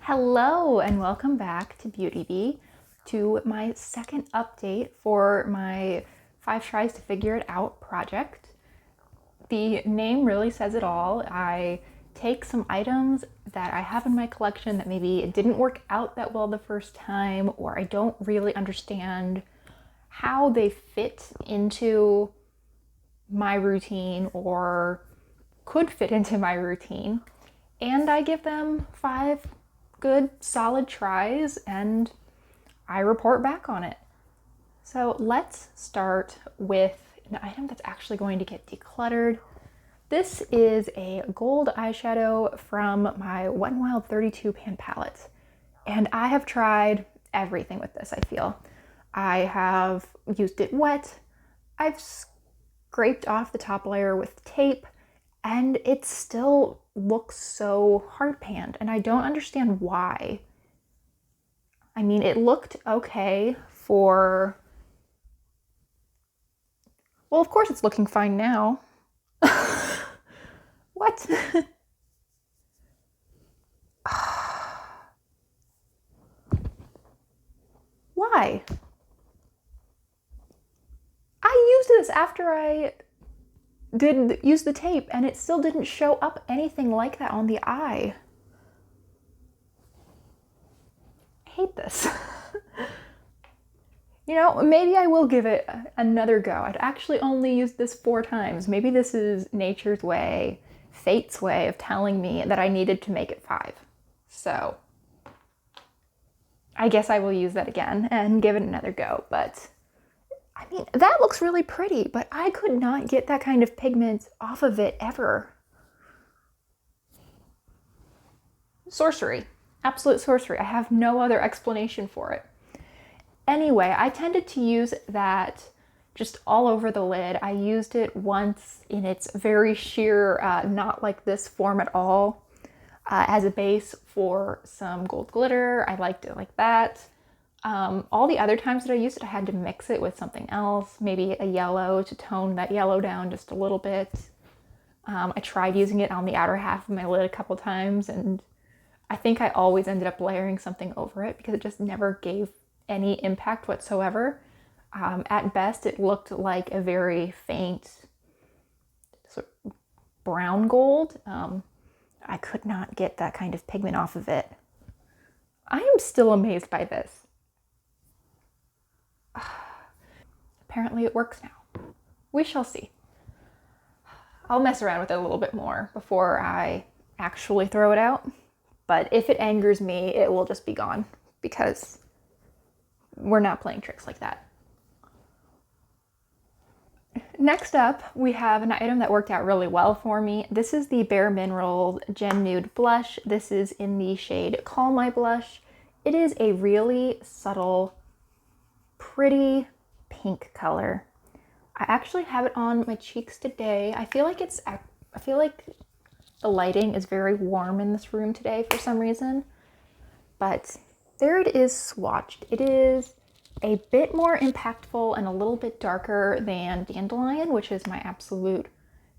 Hello and welcome back to Beauty Bee, to my second update for my 5 tries to figure it out project. The name really says it all. I take some items that I have in my collection that maybe it didn't work out that well the first time, or I don't really understand how they fit into my routine or could fit into my routine, and I give them 5 good solid tries and I report back on it. So let's start with an item that's actually going to get decluttered. This is a gold eyeshadow from my Wet n Wild 32 pan palette, and I have tried everything with this. I feel I have used it wet, I've scraped off the top layer with tape, and it still looks so hard panned, and I don't understand why. I mean, it looked okay for... Well, of course it's looking fine now. What? Why? I used this after I did use the tape, and it still didn't show up anything like that on the eye. I hate this. You know, maybe I will give it another go. I'd actually only used this 4 times. Maybe this is nature's way, fate's way of telling me that I needed to make it 5. So I guess I will use that again and give it another go. But I mean, that looks really pretty, but I could not get that kind of pigment off of it ever. Sorcery. Absolute sorcery. I have no other explanation for it. Anyway, I tended to use that just all over the lid. I used it once in its very sheer, not like this form at all, as a base for some gold glitter. I liked it like that. All the other times that I used it, I had to mix it with something else, maybe a yellow to tone that yellow down just a little bit. I tried using it on the outer half of my lid a couple times, and I think I always ended up layering something over it because it just never gave any impact whatsoever. At best, it looked like a very faint sort of brown gold. I could not get that kind of pigment off of it. I am still amazed by this. Apparently it works now. We shall see. I'll mess around with it a little bit more before I actually throw it out. But if it angers me, it will just be gone because we're not playing tricks like that. Next up, we have an item that worked out really well for me. This is the Bare Minerals Gem Nude Blush. This is in the shade Call My Blush. It is a really subtle, pretty pink color. I actually have it on my cheeks today. I feel like the lighting is very warm in this room today for some reason. But there it is swatched. It is a bit more impactful and a little bit darker than Dandelion, which is my absolute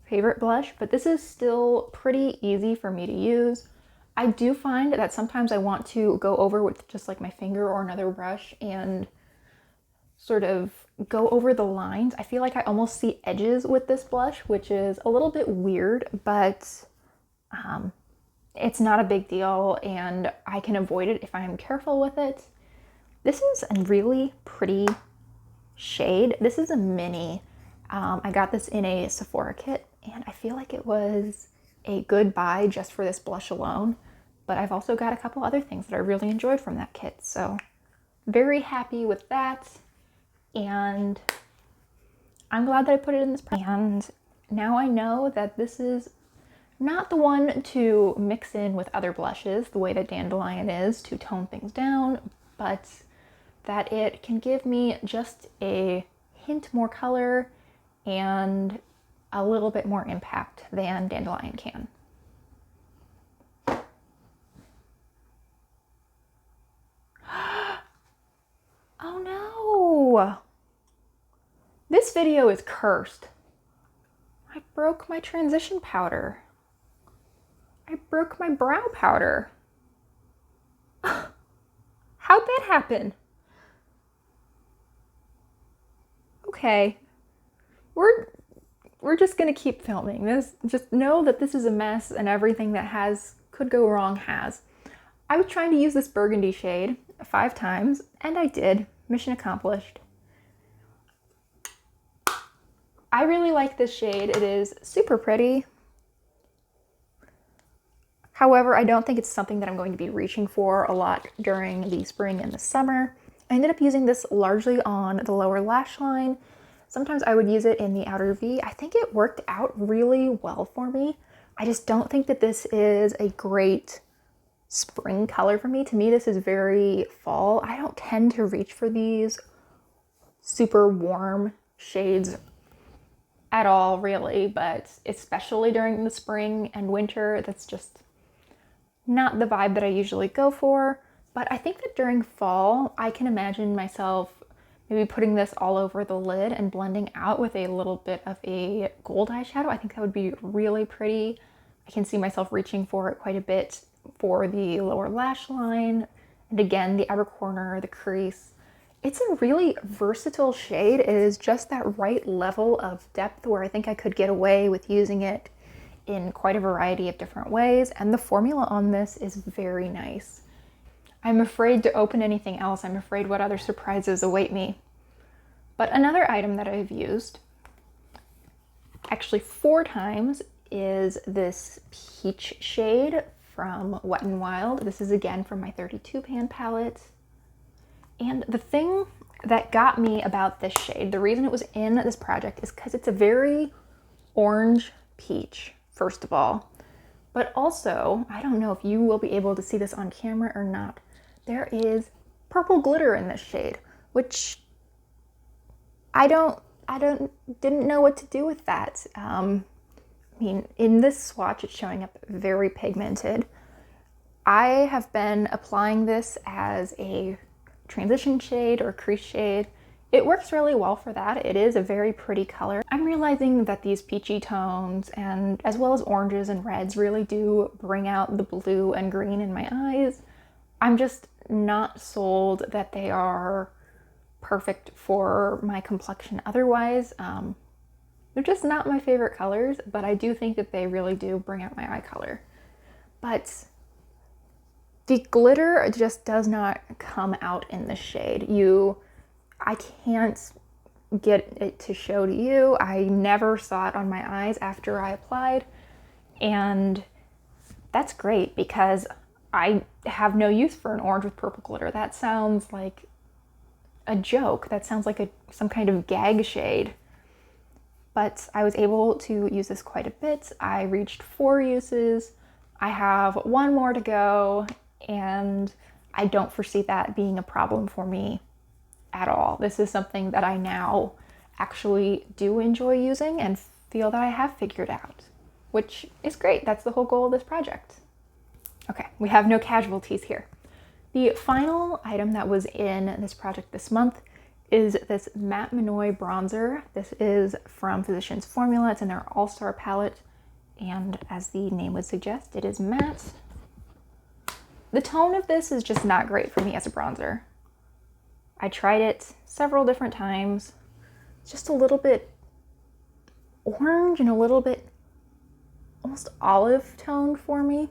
favorite blush, but this is still pretty easy for me to use. I do find that sometimes I want to go over with just like my finger or another brush and sort of go over the lines. I feel like I almost see edges with this blush, which is a little bit weird, but it's not a big deal and I can avoid it if I am careful with it. This is a really pretty shade. This is a mini. I got this in a Sephora kit and I feel like it was a good buy just for this blush alone, but I've also got a couple other things that I really enjoyed from that kit, so very happy with that. And I'm glad that I put it in this project. And now I know that this is not the one to mix in with other blushes the way that Dandelion is to tone things down, but that it can give me just a hint more color and a little bit more impact than Dandelion can. Oh no! This video is cursed. I broke my transition powder. I broke my brow powder. How'd that happen? Okay. We're just gonna keep filming this. Just know that this is a mess and everything that could go wrong has. I was trying to use this burgundy shade 5 times, and I did. Mission accomplished. I really like this shade. It is super pretty. However, I don't think it's something that I'm going to be reaching for a lot during the spring and the summer. I ended up using this largely on the lower lash line. Sometimes I would use it in the outer V. I think it worked out really well for me. I just don't think that this is a great spring color for me. To me, this is very fall. I don't tend to reach for these super warm shades at all, really, but especially during the spring and winter, that's just not the vibe that I usually go for. But I think that during fall, I can imagine myself maybe putting this all over the lid and blending out with a little bit of a gold eyeshadow. I think that would be really pretty. I can see myself reaching for it quite a bit for the lower lash line, and again, the outer corner, the crease. It's a really versatile shade. It is just that right level of depth where I think I could get away with using it in quite a variety of different ways, and the formula on this is very nice. I'm afraid to open anything else. I'm afraid what other surprises await me. But another item that I've used, actually 4 times, is this peach shade from Wet n Wild. This is again from my 32 pan palette. And the thing that got me about this shade, the reason it was in this project, is because it's a very orange peach, first of all. But also, I don't know if you will be able to see this on camera or not, there is purple glitter in this shade, which I didn't know what to do with that. I mean, in this swatch, it's showing up very pigmented. I have been applying this as a transition shade or crease shade. It works really well for that. It is a very pretty color. I'm realizing that these peachy tones, and as well as oranges and reds, really do bring out the blue and green in my eyes. I'm just not sold that they are perfect for my complexion otherwise. They're just not my favorite colors, but I do think that they really do bring out my eye color. But the glitter just does not come out in this shade. I can't get it to show to you. I never saw it on my eyes after I applied, and that's great because I have no use for an orange with purple glitter. That sounds like a joke. That sounds like some kind of gag shade. But I was able to use this quite a bit. I reached 4 uses. I have 1 more to go, and I don't foresee that being a problem for me at all. This is something that I now actually do enjoy using and feel that I have figured out, which is great. That's the whole goal of this project. Okay, we have no casualties here. The final item that was in this project this month is this Matte Minoy bronzer. This is from Physicians Formula. It's in their All-Star palette, and as the name would suggest, it is matte. The tone of this is just not great for me as a bronzer. I tried it several different times. It's just a little bit orange and a little bit almost olive tone for me.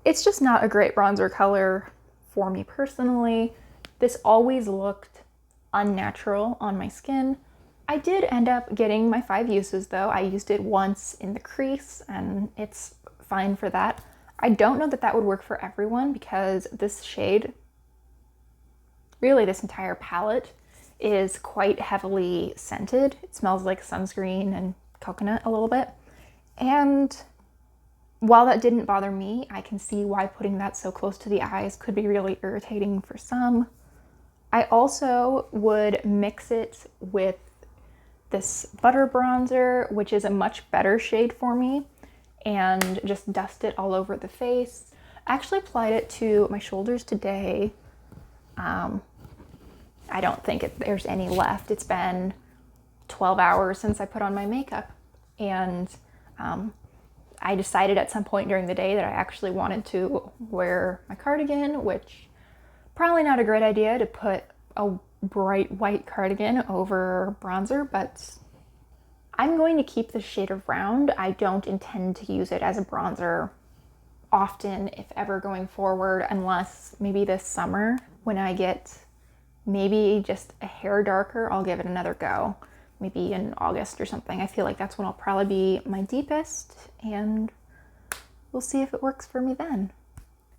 It's just not a great bronzer color for me personally. This always looked unnatural on my skin. I did end up getting my 5 uses though. I used it once in the crease and it's fine for that. I don't know that that would work for everyone because this shade, really this entire palette, is quite heavily scented. It smells like sunscreen and coconut a little bit. And while that didn't bother me, I can see why putting that so close to the eyes could be really irritating for some. I also would mix it with this butter bronzer, which is a much better shade for me, and just dust it all over the face. I actually applied it to my shoulders today. I don't think there's any left. It's been 12 hours since I put on my makeup, and I decided at some point during the day that I actually wanted to wear my cardigan, which Probably not a great idea to put a bright white cardigan over bronzer, but I'm going to keep the shade around. I don't intend to use it as a bronzer often, if ever, going forward, unless maybe this summer when I get maybe just a hair darker, I'll give it another go. Maybe in August or something. I feel like that's when I'll probably be my deepest, and we'll see if it works for me then.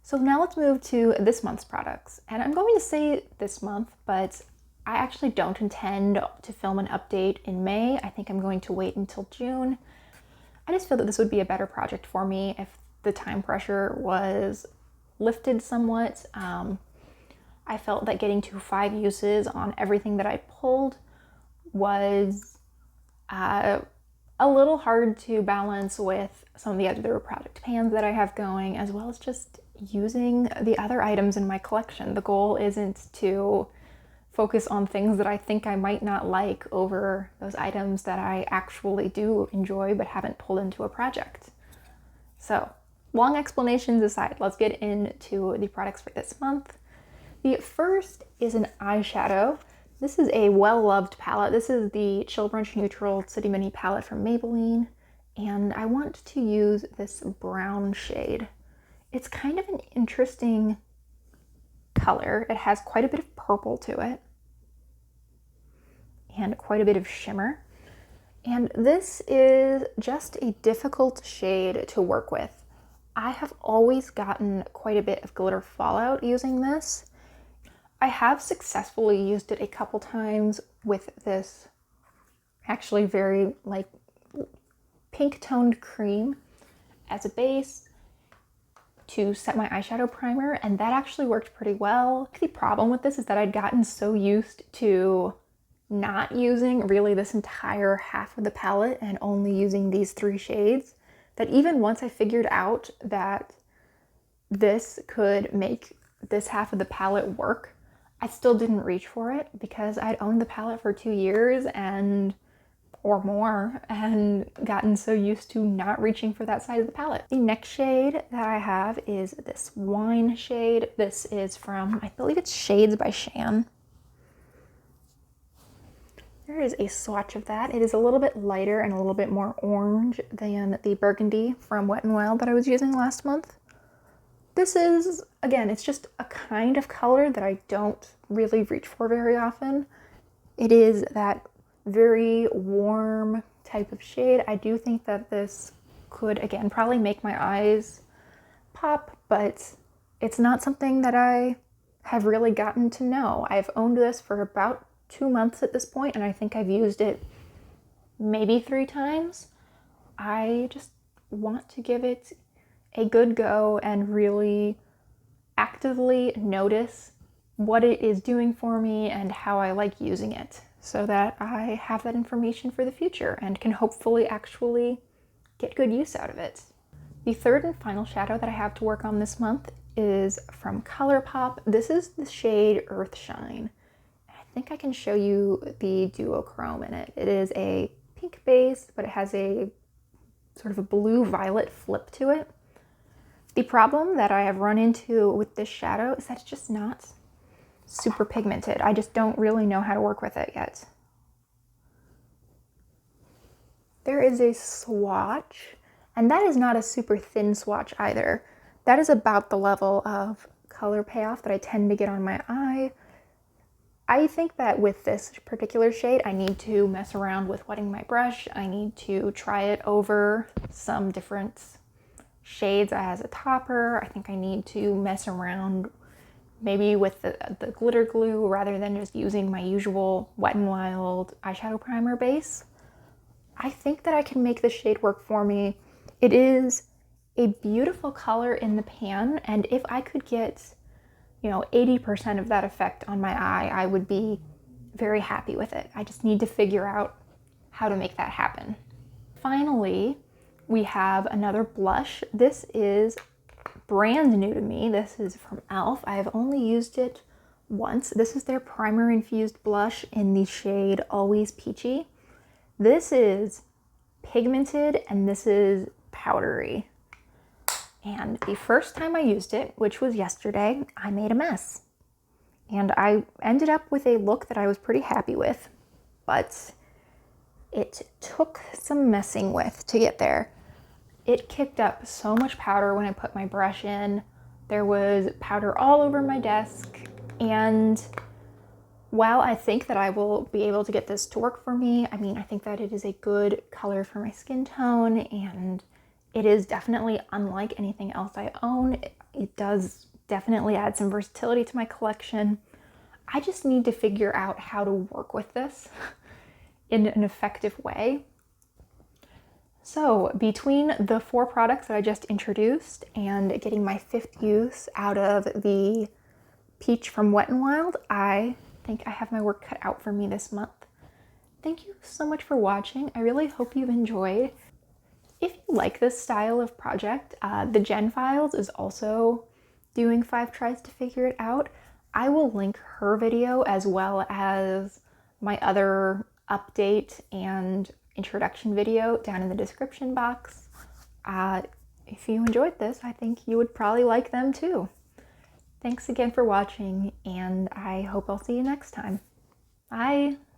So now let's move to this month's products. And I'm going to say this month, but I actually don't intend to film an update in May. I think I'm going to wait until June. I just feel that this would be a better project for me if the time pressure was lifted somewhat. I felt that getting to 5 uses on everything that I pulled was a little hard to balance with some of the other project pans that I have going, as well as just using the other items in my collection. The goal isn't to focus on things that I think I might not like over those items that I actually do enjoy but haven't pulled into a project. So, long explanations aside, let's get into the products for this month. The first is an eyeshadow. This is a well-loved palette. This is the Chill Brunch Neutral City Mini palette from Maybelline, and I want to use this brown shade. It's kind of an interesting color. It has quite a bit of purple to it and quite a bit of shimmer. And this is just a difficult shade to work with. I have always gotten quite a bit of glitter fallout using this. I have successfully used it a couple times with this actually very like pink toned cream as a base to set my eyeshadow primer, and that actually worked pretty well. The problem with this is that I'd gotten so used to not using really this entire half of the palette and only using these 3 shades that even once I figured out that this could make this half of the palette work, I still didn't reach for it because I'd owned the palette for 2 years or more and gotten so used to not reaching for that side of the palette. The next shade that I have is this wine shade. This is from, I believe it's Shades by Shan. There is a swatch of that. It is a little bit lighter and a little bit more orange than the burgundy from Wet n Wild that I was using last month. This is, again, it's just a kind of color that I don't really reach for very often. It is that very warm type of shade. I do think that this could, again, probably make my eyes pop, but it's not something that I have really gotten to know. I've owned this for about 2 months at this point, and I think I've used it maybe 3 times. I just want to give it a good go and really actively notice what it is doing for me and how I like using it, so that I have that information for the future and can hopefully actually get good use out of it. The third and final shadow that I have to work on this month is from ColourPop. This is the shade Earthshine. I think I can show you the duochrome in it. It is a pink base, but it has a sort of a blue-violet flip to it. The problem that I have run into with this shadow is that it's just not super pigmented. I just don't really know how to work with it yet. There is a swatch, and that is not a super thin swatch either. That is about the level of color payoff that I tend to get on my eye. I think that with this particular shade, I need to mess around with wetting my brush. I need to try it over some different shades as a topper. I think I need to mess around maybe with the glitter glue rather than just using my usual Wet n Wild eyeshadow primer base. I think that I can make this shade work for me. It is a beautiful color in the pan, and if I could get, 80% of that effect on my eye, I would be very happy with it. I just need to figure out how to make that happen. Finally, we have another blush. This is brand new to me. This is from e.l.f. I have only used it once. This is their primer infused blush in the shade Always Peachy. This is pigmented and this is powdery. And the first time I used it, which was yesterday, I made a mess. and I ended up with a look that I was pretty happy with, but it took some messing with to get there. It kicked up so much powder when I put my brush in. There was powder all over my desk, and while I think that I will be able to get this to work for me, I mean, I think that it is a good color for my skin tone, and it is definitely unlike anything else I own. It does definitely add some versatility to my collection. I just need to figure out how to work with this in an effective way. So between the 4 products that I just introduced and getting my 5th use out of the peach from Wet n Wild, I think I have my work cut out for me this month. Thank you so much for watching. I really hope you've enjoyed. If you like this style of project, the Jen Files is also doing 5 tries to figure it out. I will link her video as well as my other update and introduction video down in the description box. If you enjoyed this, I think you would probably like them too. Thanks again for watching, and I hope I'll see you next time. Bye!